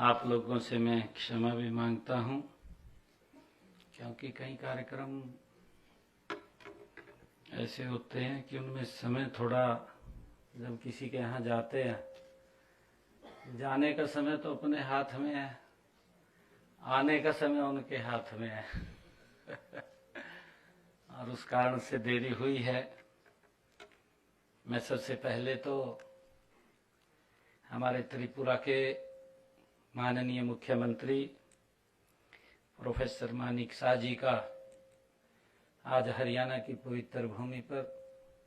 आप लोगों से मैं क्षमा भी मांगता हूं, क्योंकि कई कार्यक्रम ऐसे होते हैं कि उनमें समय थोड़ा, जब किसी के यहाँ जाते हैं, जाने का समय तो अपने हाथ में है, आने का समय उनके हाथ में है और उस कारण से देरी हुई है। मैं सबसे पहले तो हमारे त्रिपुरा के माननीय मुख्यमंत्री प्रोफेसर मानिक शाह जी का आज हरियाणा की पवित्र भूमि पर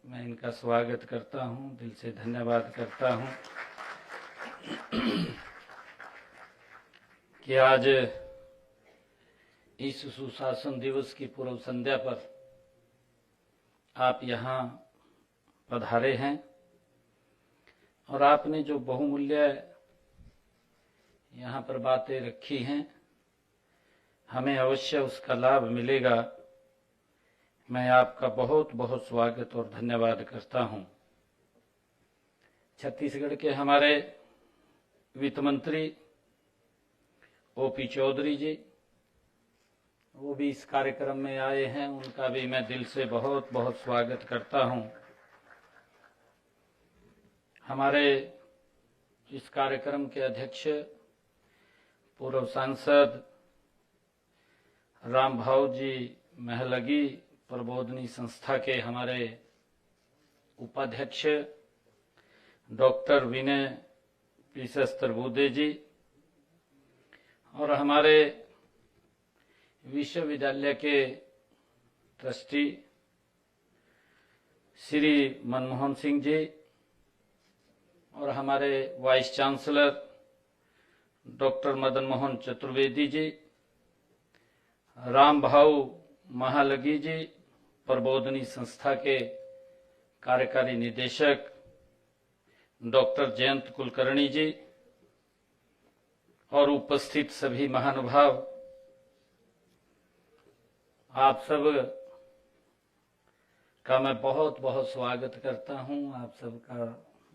मैं इनका स्वागत करता हूं, दिल से धन्यवाद करता हूं कि आज इस सुशासन दिवस की पूर्व संध्या पर आप यहाँ पधारे हैं और आपने जो बहुमूल्य यहाँ पर बातें रखी हैं, हमें अवश्य उसका लाभ मिलेगा। मैं आपका बहुत बहुत स्वागत और धन्यवाद करता हूँ। छत्तीसगढ़ के हमारे वित्त मंत्री ओपी चौधरी जी, वो भी इस कार्यक्रम में आए हैं, उनका भी मैं दिल से बहुत बहुत स्वागत करता हूँ। हमारे इस कार्यक्रम के अध्यक्ष पूर्व सांसद राम भाव जी महलगी प्रबोधनी संस्था के हमारे उपाध्यक्ष डॉक्टर विनय पीसस्त्रबुदे जी और हमारे विश्वविद्यालय के ट्रस्टी श्री मनमोहन सिंह जी और हमारे vice chancellor doctor Madan Mohan Chaturvedi ji, Ram Bhau Mhalgi जी प्रबोधनी संस्था के कार्यकारी निदेशक डॉक्टर जयंत कुलकर्णी जी और उपस्थित सभी महानुभाव, आप सब का मैं बहुत बहुत स्वागत करता हूं। आप सबका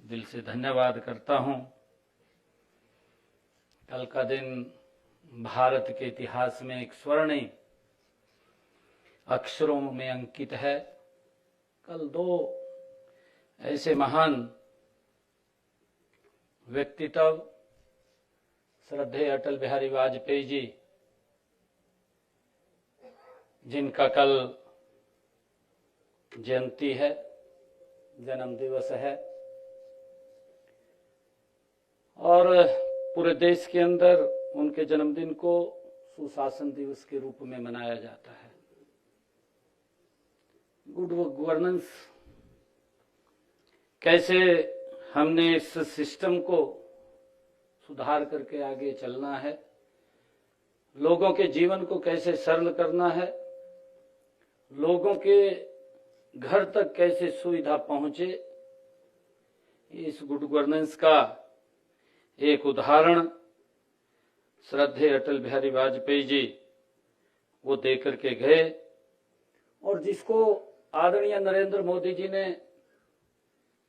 दिल से धन्यवाद करता हूं। कल का दिन भारत के इतिहास में एक स्वर्णिम अक्षरों में अंकित है। कल दो ऐसे महान व्यक्तित्व श्रद्धेय अटल बिहारी वाजपेयी जी, जिनका कल जयंती है, जन्म दिवस है और पूरे देश के अंदर उनके जन्मदिन को सुशासन दिवस के रूप में मनाया जाता है। गुड गवर्नेंस, कैसे हमने इस सिस्टम को सुधार करके आगे चलना है, लोगों के जीवन को कैसे सरल करना है, लोगों के घर तक कैसे सुविधा पहुंचे, इस गुड गवर्नेंस का एक उदाहरण श्रद्धेय अटल बिहारी वाजपेयी जी वो दे करके गए और जिसको आदरणीय नरेंद्र मोदी जी ने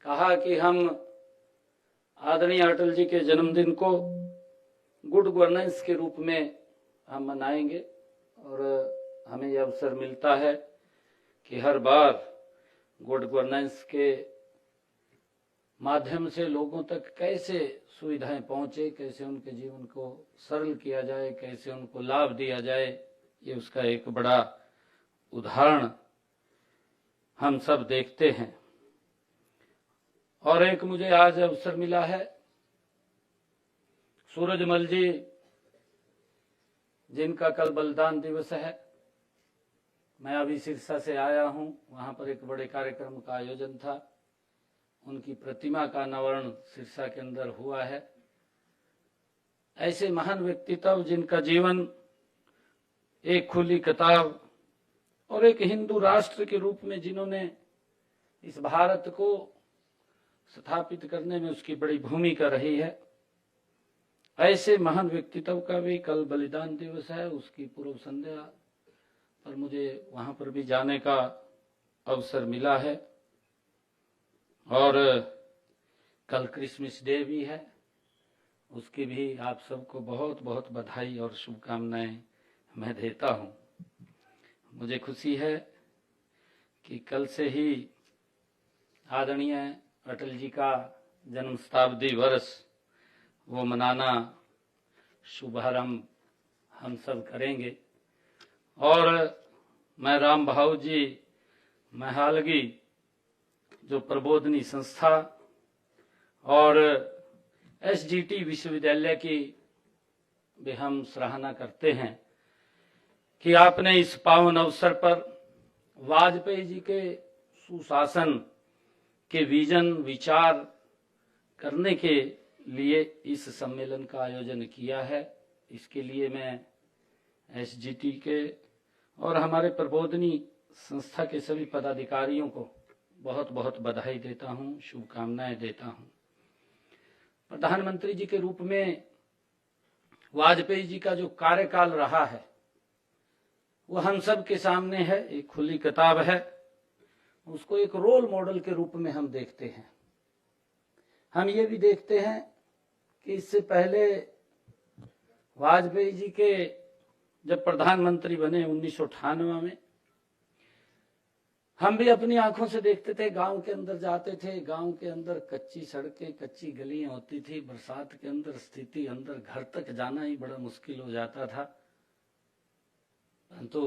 कहा कि हम आदरणीय अटल जी के जन्मदिन को गुड गवर्नेंस के रूप में हम मनाएंगे और हमें यह अवसर मिलता है कि हर बार गुड गवर्नेंस के माध्यम से लोगों तक कैसे सुविधाएं पहुंचे, कैसे उनके जीवन को सरल किया जाए, कैसे उनको लाभ दिया जाए, ये उसका एक बड़ा उदाहरण हम सब देखते हैं। और एक मुझे आज अवसर मिला है, सूरजमल जी जिनका कल बलिदान दिवस है, मैं अभी सिरसा से आया हूं, वहां पर एक बड़े कार्यक्रम का आयोजन था, उनकी प्रतिमा का अनावरण सिरसा के अंदर हुआ है। ऐसे महान व्यक्तित्व जिनका जीवन एक खुली किताब और एक हिंदू राष्ट्र के रूप में जिन्होंने इस भारत को स्थापित करने में उसकी बड़ी भूमिका रही है, ऐसे महान व्यक्तित्व का भी कल बलिदान दिवस है। उसकी पूर्व संध्या पर मुझे वहां पर भी जाने का अवसर मिला है और कल क्रिसमस डे भी है, उसकी भी आप सबको बहुत बहुत बधाई और शुभकामनाएं मैं देता हूं। मुझे खुशी है कि कल से ही आदरणीय अटल जी का जन्म शताब्दी वर्ष वो मनाना शुभारंभ हम सब करेंगे। और मैं राम भाऊ जी महालगी जो प्रबोधनी संस्था और एसजीटी विश्वविद्यालय की भी हम सराहना करते हैं कि आपने इस पावन अवसर पर वाजपेयी जी के सुशासन के विजन विचार करने के लिए इस सम्मेलन का आयोजन किया है। इसके लिए मैं एसजीटी के और हमारे प्रबोधनी संस्था के सभी पदाधिकारियों को बहुत बहुत बधाई देता हूं, शुभकामनाएं देता हूं। प्रधानमंत्री जी के रूप में वाजपेयी जी का जो कार्यकाल रहा है वो हम सब के सामने है, एक खुली किताब है। उसको एक रोल मॉडल के रूप में हम देखते हैं। हम ये भी देखते हैं कि इससे पहले वाजपेयी जी के जब प्रधानमंत्री बने 1998 में, हम भी अपनी आंखों से देखते थे, गांव के अंदर जाते थे, गांव के अंदर कच्ची सड़कें कच्ची गलियां होती थी, बरसात के अंदर स्थिति अंदर घर तक जाना ही बड़ा मुश्किल हो जाता था। परंतु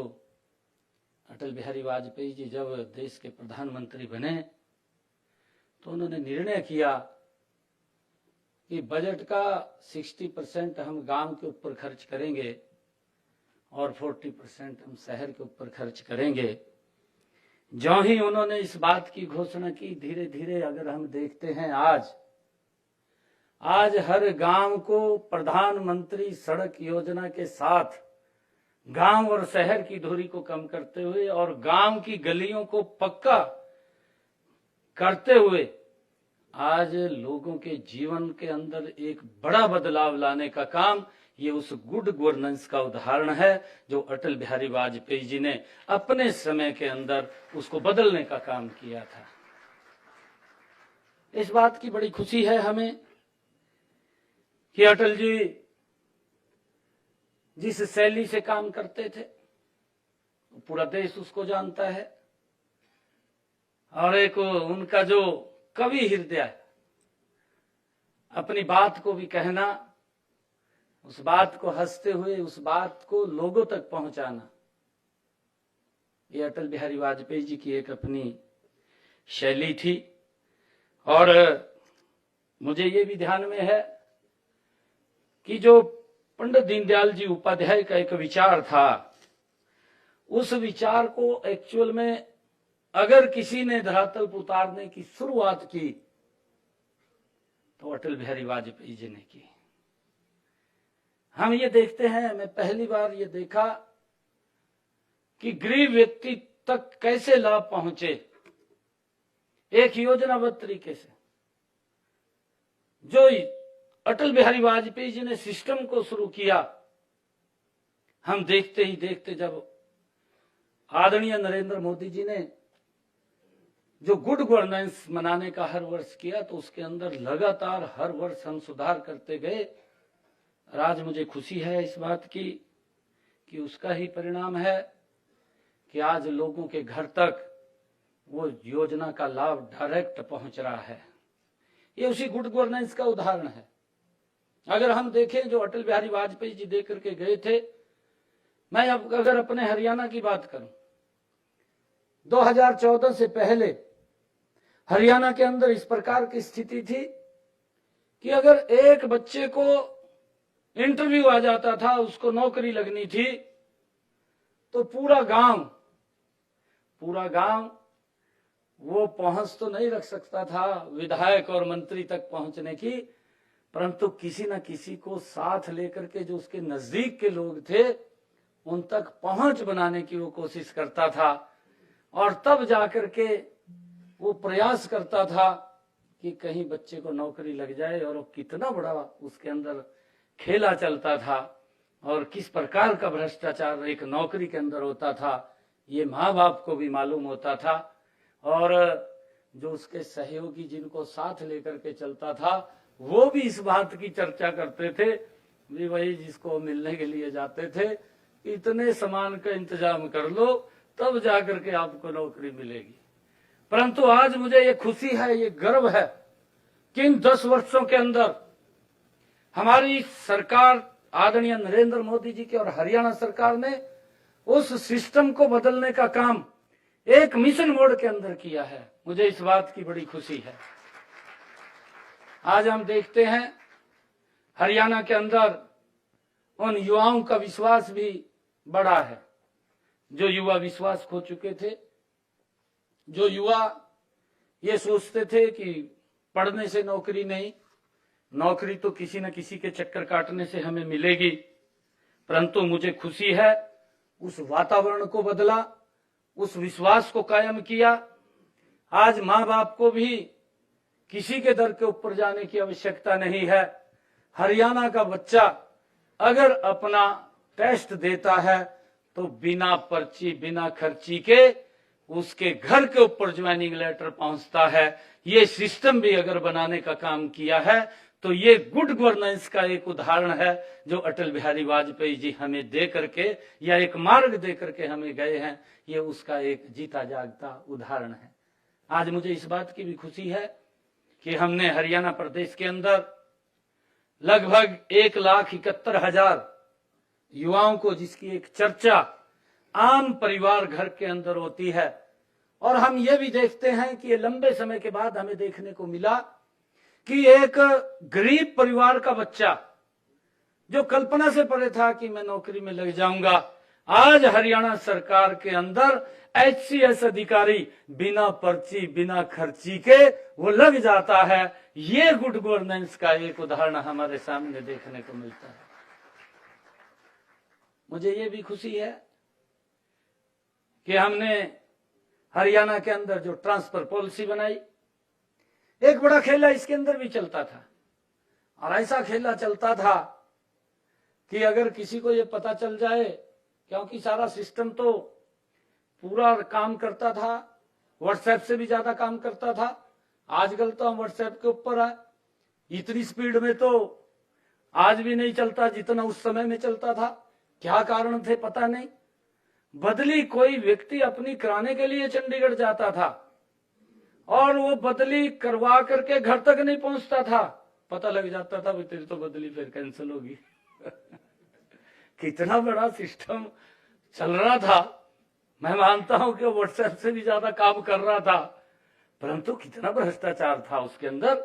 अटल बिहारी वाजपेयी जी जब देश के प्रधानमंत्री बने तो उन्होंने निर्णय किया कि बजट का 60% हम गांव के ऊपर खर्च करेंगे और 40% हम शहर के ऊपर खर्च करेंगे। जो ही उन्होंने इस बात की घोषणा की, धीरे धीरे अगर हम देखते हैं आज हर गांव को प्रधानमंत्री सड़क योजना के साथ गांव और शहर की दूरी को कम करते हुए और गांव की गलियों को पक्का करते हुए आज लोगों के जीवन के अंदर एक बड़ा बदलाव लाने का काम, ये उस गुड गवर्नेंस का उदाहरण है जो अटल बिहारी वाजपेयी जी ने अपने समय के अंदर उसको बदलने का काम किया था। इस बात की बड़ी खुशी है हमें कि अटल जी जिस शैली से काम करते थे पूरा देश उसको जानता है। और एक उनका जो कवि हृदय, अपनी बात को भी कहना, उस बात को हंसते हुए उस बात को लोगों तक पहुंचाना, ये अटल बिहारी वाजपेयी जी की एक अपनी शैली थी। और मुझे ये भी ध्यान में है कि जो पंडित दीनदयाल जी उपाध्याय का एक विचार था, उस विचार को एक्चुअल में अगर किसी ने धरातल पर उतारने की शुरुआत की तो अटल बिहारी वाजपेयी जी ने की। हम ये देखते हैं, मैं पहली बार ये देखा कि गरीब व्यक्ति तक कैसे लाभ पहुंचे एक योजनाबद्ध तरीके से। जो अटल बिहारी वाजपेयी जी ने सिस्टम को शुरू किया, हम देखते ही देखते जब आदरणीय नरेंद्र मोदी जी ने जो गुड गवर्नेंस मनाने का हर वर्ष किया तो उसके अंदर लगातार हर वर्ष हम सुधार करते गए। और आज मुझे खुशी है इस बात की कि उसका ही परिणाम है कि आज लोगों के घर तक वो योजना का लाभ डायरेक्ट पहुंच रहा है। ये उसी गुड गवर्नेंस का उदाहरण है। अगर हम देखें जो अटल बिहारी वाजपेयी जी दे करके गए थे, मैं अब अगर अपने हरियाणा की बात करूं, 2014 से पहले हरियाणा के अंदर इस प्रकार की स्थिति थी कि अगर एक बच्चे को इंटरव्यू आ जाता था, उसको नौकरी लगनी थी, तो पूरा गांव वो पहुंच तो नहीं रख सकता था विधायक और मंत्री तक पहुंचने की, परंतु किसी न किसी को साथ लेकर के जो उसके नजदीक के लोग थे उन तक पहुंच बनाने की वो कोशिश करता था। और तब जाकर के वो प्रयास करता था कि कहीं बच्चे को नौकरी लग जाए। और वो कितना बड़ा उसके अंदर खेला चलता था और किस प्रकार का भ्रष्टाचार एक नौकरी के अंदर होता था, ये माँ बाप को भी मालूम होता था। और जो उसके सहयोगी जिनको साथ लेकर के चलता था वो भी इस बात की चर्चा करते थे भी वही जिसको मिलने के लिए जाते थे, इतने सामान का इंतजाम कर लो तब जाकर के आपको नौकरी मिलेगी। परंतु आज मुझे ये खुशी है, ये गर्व है कि इन 10 वर्षों के अंदर हमारी सरकार आदरणीय नरेंद्र मोदी जी की और हरियाणा सरकार ने उस सिस्टम को बदलने का काम एक मिशन मोड के अंदर किया है। मुझे इस बात की बड़ी खुशी है। आज हम देखते हैं हरियाणा के अंदर उन युवाओं का विश्वास भी बढ़ा है, जो युवा विश्वास खो चुके थे, जो युवा ये सोचते थे कि पढ़ने से नौकरी नहीं, नौकरी तो किसी न किसी के चक्कर काटने से हमें मिलेगी। परंतु मुझे खुशी है उस वातावरण को बदला, उस विश्वास को कायम किया। आज माँ बाप को भी किसी के दर के ऊपर जाने की आवश्यकता नहीं है। हरियाणा का बच्चा अगर अपना टेस्ट देता है तो बिना पर्ची बिना खर्ची के उसके घर के ऊपर ज्वाइनिंग लेटर पहुंचता है। ये सिस्टम भी अगर बनाने का काम किया है तो ये गुड गवर्नेंस का एक उदाहरण है जो अटल बिहारी वाजपेयी जी हमें दे करके या एक मार्ग दे करके हमें गए हैं। ये उसका एक जीता जागता उदाहरण है। आज मुझे इस बात की भी खुशी है कि हमने हरियाणा प्रदेश के अंदर लगभग 1,71,000 युवाओं को, जिसकी एक चर्चा आम परिवार घर के अंदर होती है, और हम ये भी देखते हैं कि ये लंबे समय के बाद हमें देखने को मिला कि एक गरीब परिवार का बच्चा जो कल्पना से परे था कि मैं नौकरी में लग जाऊंगा, आज हरियाणा सरकार के अंदर HCS अधिकारी बिना पर्ची बिना खर्ची के वो लग जाता है। ये गुड गवर्नेंस का एक उदाहरण हमारे सामने देखने को मिलता है। मुझे ये भी खुशी है कि हमने हरियाणा के अंदर जो ट्रांसफर पॉलिसी बनाई, एक बड़ा खेला इसके अंदर भी चलता था, और ऐसा खेला चलता था कि अगर किसी को ये पता चल जाए, क्योंकि सारा सिस्टम तो पूरा काम करता था, व्हाट्सएप से भी ज्यादा काम करता था। आजकल तो हम व्हाट्सएप के ऊपर है, इतनी स्पीड में तो आज भी नहीं चलता जितना उस समय में चलता था। क्या कारण थे पता नहीं। बदली कोई व्यक्ति अपनी कराने के लिए चंडीगढ़ जाता था और वो बदली करवा करके घर तक नहीं पहुंचता था, पता लग जाता था तेरी तो बदली फिर कैंसिल होगी। कितना बड़ा सिस्टम चल रहा था। मैं मानता हूं कि व्हाट्सएप से भी ज्यादा काम कर रहा था, परंतु कितना भ्रष्टाचार था उसके अंदर।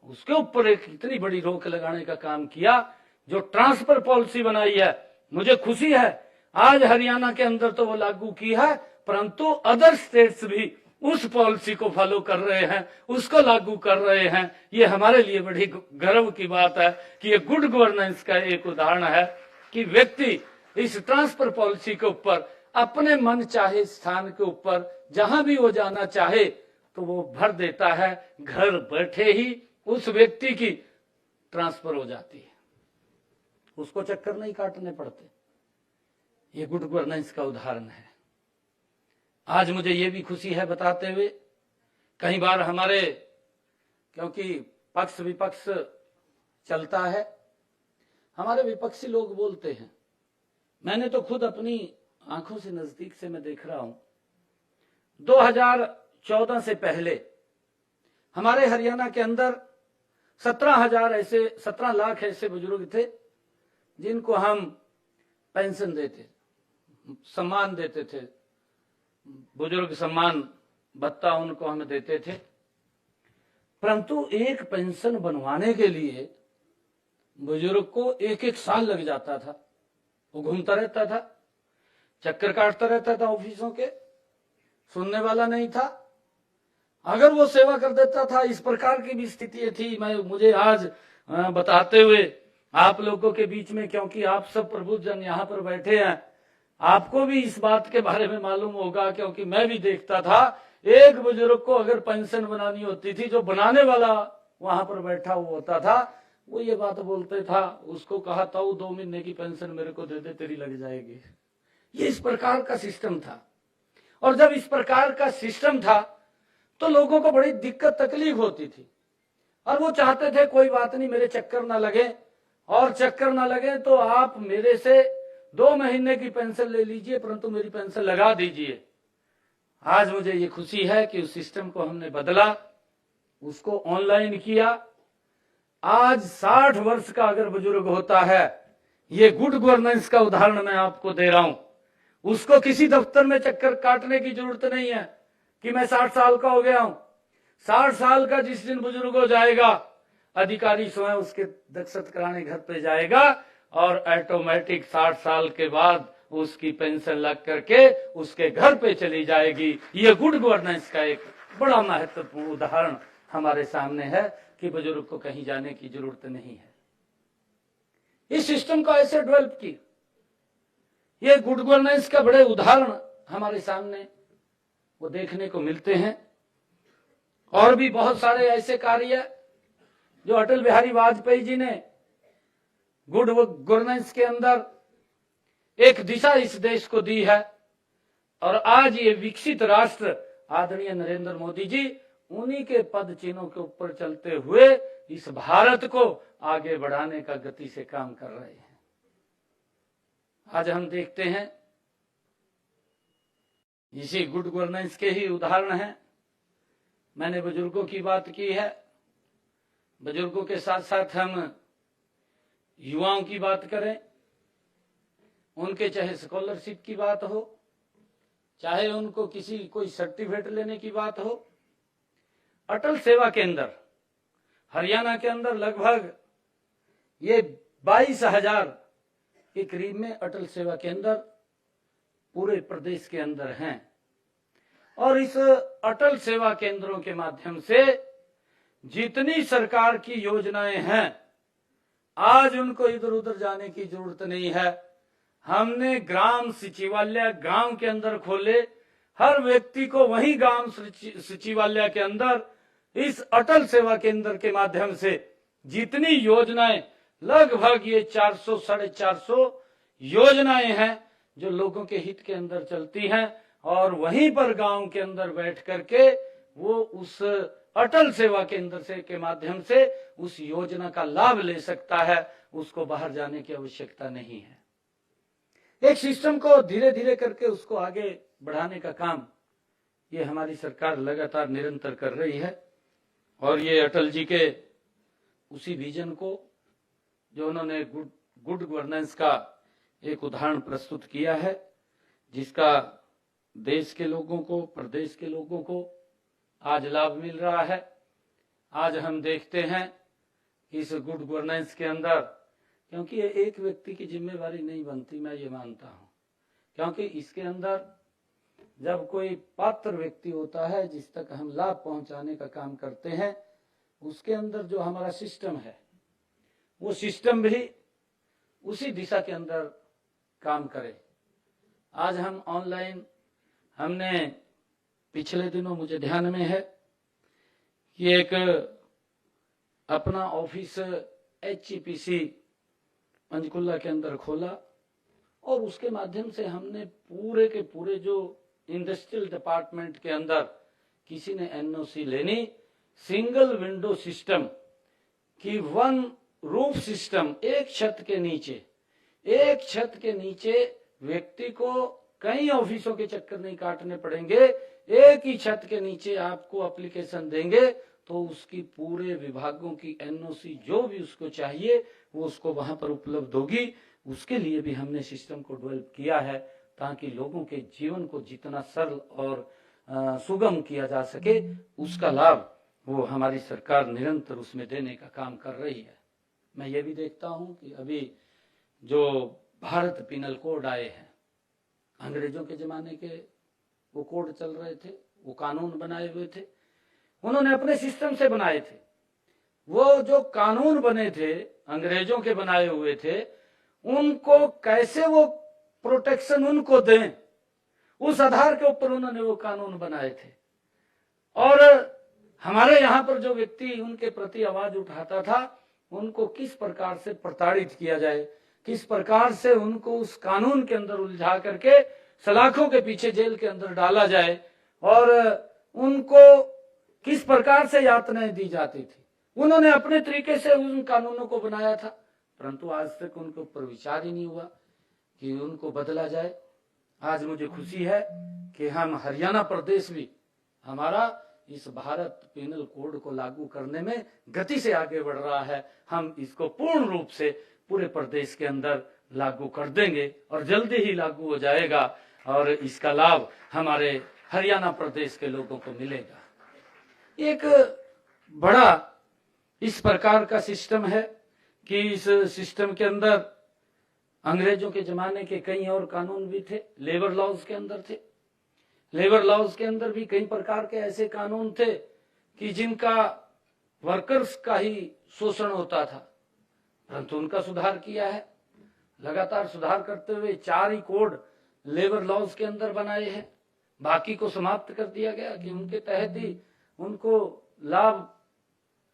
उसके ऊपर एक इतनी बड़ी रोक लगाने का काम किया जो ट्रांसफर पॉलिसी बनाई है। मुझे खुशी है आज हरियाणा के अंदर तो वो लागू की है, परंतु अदर स्टेट्स भी उस पॉलिसी को फॉलो कर रहे हैं, उसको लागू कर रहे हैं। ये हमारे लिए बड़ी गर्व की बात है कि ये गुड गवर्नेंस का एक उदाहरण है कि व्यक्ति इस ट्रांसफर पॉलिसी के ऊपर अपने मन चाहे स्थान के ऊपर जहां भी वो जाना चाहे तो वो भर देता है, घर बैठे ही उस व्यक्ति की ट्रांसफर हो जाती है, उसको चक्कर नहीं काटने पड़ते। ये गुड गवर्नेंस का उदाहरण है। आज मुझे ये भी खुशी है बताते हुए, कई बार हमारे, क्योंकि पक्ष विपक्ष चलता है, हमारे विपक्षी लोग बोलते हैं, मैंने तो खुद अपनी आंखों से नजदीक से मैं देख रहा हूं, 2014 से पहले हमारे हरियाणा के अंदर 17 लाख ऐसे बुजुर्ग थे जिनको हम पेंशन देते, सम्मान देते थे, बुजुर्ग सम्मान भत्ता उनको हम देते थे। परंतु एक पेंशन बनवाने के लिए बुजुर्ग को 1-1 साल लग जाता था। वो घूमता रहता था, चक्कर काटता रहता था ऑफिसों के, सुनने वाला नहीं था। अगर वो सेवा कर देता था, इस प्रकार की भी स्थिति थी। मुझे आज बताते हुए आप लोगों के बीच में, क्योंकि आप सब प्रबुद्धजन यहाँ पर बैठे हैं, आपको भी इस बात के बारे में मालूम होगा, क्योंकि मैं भी देखता था एक बुजुर्ग को अगर पेंशन बनानी होती थी, जो बनाने वाला वहां पर बैठा हुआ होता था, वो ये बात बोलते था, उसको कहा था 2 महीने की पेंशन मेरे को दे दे, तेरी लग जाएगी। ये इस प्रकार का सिस्टम था। और जब इस प्रकार का सिस्टम था तो लोगों को बड़ी दिक्कत तकलीफ होती थी। और वो चाहते थे कोई बात नहीं, मेरे चक्कर ना लगे, और चक्कर ना लगे तो आप मेरे से 2 महीने की पेंशन ले लीजिए, परंतु मेरी पेंशन लगा दीजिए। आज मुझे ये खुशी है कि उस सिस्टम को हमने बदला, उसको ऑनलाइन किया। आज 60 वर्ष का अगर बुजुर्ग होता है, ये गुड गवर्नेंस का उदाहरण मैं आपको दे रहा हूं, उसको किसी दफ्तर में चक्कर काटने की जरूरत नहीं है कि मैं 60 साल का हो गया हूं। 60 साल का जिस दिन बुजुर्ग हो जाएगा, अधिकारी स्वयं उसके दस्तखत कराने घर पे जाएगा और ऑटोमेटिक 60 साल के बाद उसकी पेंशन लग करके उसके घर पे चली जाएगी। ये गुड गवर्नेंस का एक बड़ा महत्वपूर्ण उदाहरण हमारे सामने है कि बुजुर्ग को कहीं जाने की जरूरत नहीं है। इस सिस्टम को ऐसे डेवलप की, ये गुड गवर्नेंस का बड़े उदाहरण हमारे सामने वो देखने को मिलते हैं। और भी बहुत सारे ऐसे कार्य जो अटल बिहारी वाजपेयी जी ने गुड गवर्नेंस के अंदर एक दिशा इस देश को दी है, और आज ये विकसित राष्ट्र आदरणीय नरेंद्र मोदी जी उन्हीं के पद चिन्हों के ऊपर चलते हुए इस भारत को आगे बढ़ाने का गति से काम कर रहे हैं। आज हम देखते हैं इसी गुड गवर्नेंस के ही उदाहरण हैं। मैंने बुजुर्गों की बात की है, बुजुर्गों के साथ साथ हम युवाओं की बात करें, उनके चाहे स्कॉलरशिप की बात हो, चाहे उनको कोई सर्टिफिकेट लेने की बात हो। अटल सेवा केंद्र हरियाणा के अंदर लगभग ये 22,000 के करीब में अटल सेवा केंद्र पूरे प्रदेश के अंदर हैं, और इस अटल सेवा केंद्रों के माध्यम से जितनी सरकार की योजनाएं हैं, आज उनको इधर उधर जाने की जरूरत नहीं है। हमने ग्राम सचिवालय गांव के अंदर खोले, हर व्यक्ति को वही ग्राम सचिवालय के अंदर इस अटल सेवा केंद्र के माध्यम से जितनी योजनाएं, लगभग ये 400-450 योजनाएं हैं जो लोगों के हित के अंदर चलती हैं, और वहीं पर गांव के अंदर बैठ करके वो उस अटल सेवा केंद्र से के माध्यम से उस योजना का लाभ ले सकता है, उसको बाहर जाने की आवश्यकता नहीं है। एक सिस्टम को धीरे धीरे करके उसको आगे बढ़ाने का काम ये हमारी सरकार लगातार निरंतर कर रही है, और ये अटल जी के उसी विजन को जो उन्होंने गुड गवर्नेंस का एक उदाहरण प्रस्तुत किया है, जिसका देश के लोगों को, प्रदेश के लोगों को आज लाभ मिल रहा है। आज हम देखते हैं कि इस गुड गवर्नेंस के अंदर, क्योंकि ये एक व्यक्ति की जिम्मेवारी नहीं बनती, मैं ये मानता हूं, क्योंकि इसके अंदर जब कोई पात्र व्यक्ति होता है जिस तक हम लाभ पहुंचाने का काम करते हैं, उसके अंदर जो हमारा सिस्टम है वो सिस्टम भी उसी दिशा के अंदर काम करे। आज हम ऑनलाइन, हमने पिछले दिनों, मुझे ध्यान में है कि एक अपना ऑफिस HEPC पंचकुला के अंदर खोला, और उसके माध्यम से हमने पूरे के पूरे जो इंडस्ट्रियल डिपार्टमेंट के अंदर किसी ने NOC लेनी, सिंगल विंडो सिस्टम की वन रूफ सिस्टम, एक छत के नीचे व्यक्ति को कई ऑफिसों के चक्कर नहीं काटने पड़ेंगे, एक ही छत के नीचे आपको एप्लीकेशन देंगे तो उसकी पूरे विभागों की NOC जो भी उसको चाहिए वो उसको वहां पर उपलब्ध होगी। उसके लिए भी हमने सिस्टम को डेवलप किया है ताकि लोगों के जीवन को जितना सरल और सुगम किया जा सके, उसका लाभ वो हमारी सरकार निरंतर उसमें देने का काम कर रही है। मैं ये भी देखता हूं कि अभी जो भारत पिनल कोड आए हैं, अंग्रेजों के जमाने के वो कोड चल रहे थे, वो कानून बनाए हुए थे, उन्होंने अपने सिस्टम से बनाए थे। वो जो कानून बने थे, अंग्रेजों के बनाए हुए थे, उनको कैसे वो प्रोटेक्शन उनको दें, उस आधार के ऊपर उन्होंने वो कानून बनाए थे। और हमारे यहाँ पर जो व्यक्ति उनके प्रति आवाज उठाता था, उनको किस प्रकार से प्रताड़ित किया जाए, किस प्रकार से उनको उस कानून के अंदर उलझा करके सलाखों के पीछे जेल के अंदर डाला जाए, और उनको किस प्रकार से यातनाएं दी जाती थी। उन्होंने अपने तरीके से उन कानूनों को बनाया था, परंतु आज तक उनके ऊपर विचार ही नहीं हुआ कि उनको बदला जाए। आज मुझे खुशी है कि हम हरियाणा प्रदेश भी हमारा इस भारत पिनल कोड को लागू करने में गति से आगे बढ़ रहा है। हम इसको पूर्ण रूप से पूरे प्रदेश के अंदर लागू कर देंगे और जल्दी ही लागू हो जाएगा और इसका लाभ हमारे हरियाणा प्रदेश के लोगों को मिलेगा। एक बड़ा इस प्रकार का सिस्टम है कि इस सिस्टम के अंदर अंग्रेजों के जमाने के कई और कानून भी थे, लेबर लॉज के अंदर थे। लेबर लॉज के अंदर भी कई प्रकार के ऐसे कानून थे कि जिनका वर्कर्स का ही शोषण होता था, परंतु उनका सुधार किया है। लगातार सुधार करते हुए 4 ही कोड लेबर लॉज के अंदर बनाए हैं, बाकी को समाप्त कर दिया गया कि उनके तहत ही उनको लाभ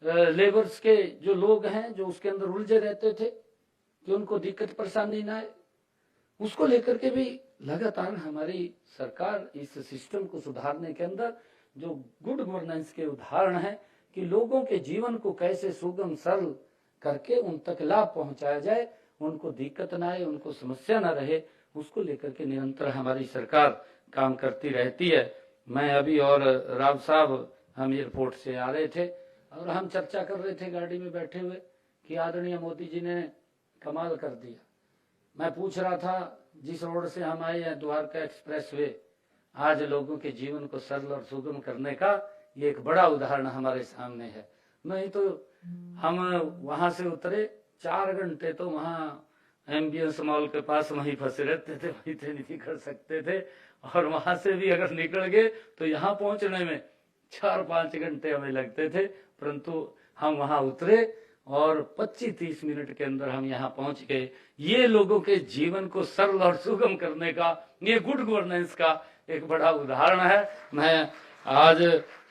लेबर्स के जो लोग हैं जो उसके अंदर उलझे रहते थे कि उनको दिक्कत परेशानी ना आए, उसको लेकर के भी लगातार हमारी सरकार इस सिस्टम को सुधारने के अंदर जो गुड गवर्नेंस के उदाहरण हैं कि लोगों के जीवन को कैसे सुगम सरल करके उन तक लाभ पहुंचाया जाए, उनको दिक्कत ना आए, उनको समस्या ना रहे, उसको लेकर के निरंतर हमारी सरकार काम करती रहती है। मैं अभी और राव साहब हम एयरपोर्ट से आ रहे थे और हम चर्चा कर रहे थे गाड़ी में बैठे हुए कि आदरणीय मोदी जी ने कमाल कर दिया। मैं पूछ रहा था जिस रोड से हम आए हैं द्वारका एक्सप्रेस वे, आज लोगों के जीवन को सरल और सुगम करने का ये एक बड़ा उदाहरण हमारे सामने है। नहीं तो हम वहां से उतरे 4 घंटे तो वहां एम्बियंस मॉल के पास वहीं फंसे रहते थे, वहीं से नहीं निकल सकते थे और वहां से भी अगर निकल गए तो यहाँ पहुंचने में 4-5 घंटे हमें लगते थे, परंतु हम वहां उतरे और 25-30 मिनट के अंदर हम यहाँ पहुंच गए। ये लोगों के जीवन को सरल और सुगम करने का, ये गुड गवर्नेंस का एक बड़ा उदाहरण है। मैं आज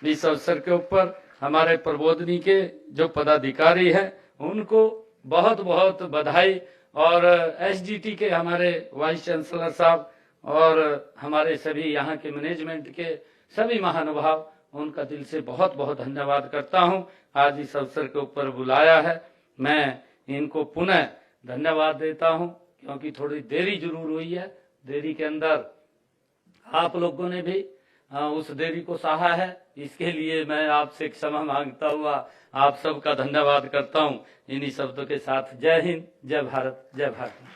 इस अवसर के ऊपर हमारे प्रबोधनी के जो पदाधिकारी हैं उनको बहुत बहुत बधाई और एसजीटी के हमारे वाइस चांसलर साहब और हमारे सभी यहाँ के मैनेजमेंट के सभी महानुभाव, उनका दिल से बहुत बहुत धन्यवाद करता हूं। आज इस अवसर के ऊपर बुलाया है, मैं इनको पुनः धन्यवाद देता हूं क्योंकि थोड़ी देरी जरूर हुई है। देरी के अंदर आप लोगों ने भी उस देरी को सहा है, इसके लिए मैं आपसे क्षमा मांगता हुआ आप सबका धन्यवाद करता हूं। इन्हीं शब्दों के साथ जय हिंद, जय भारत, जय भारत।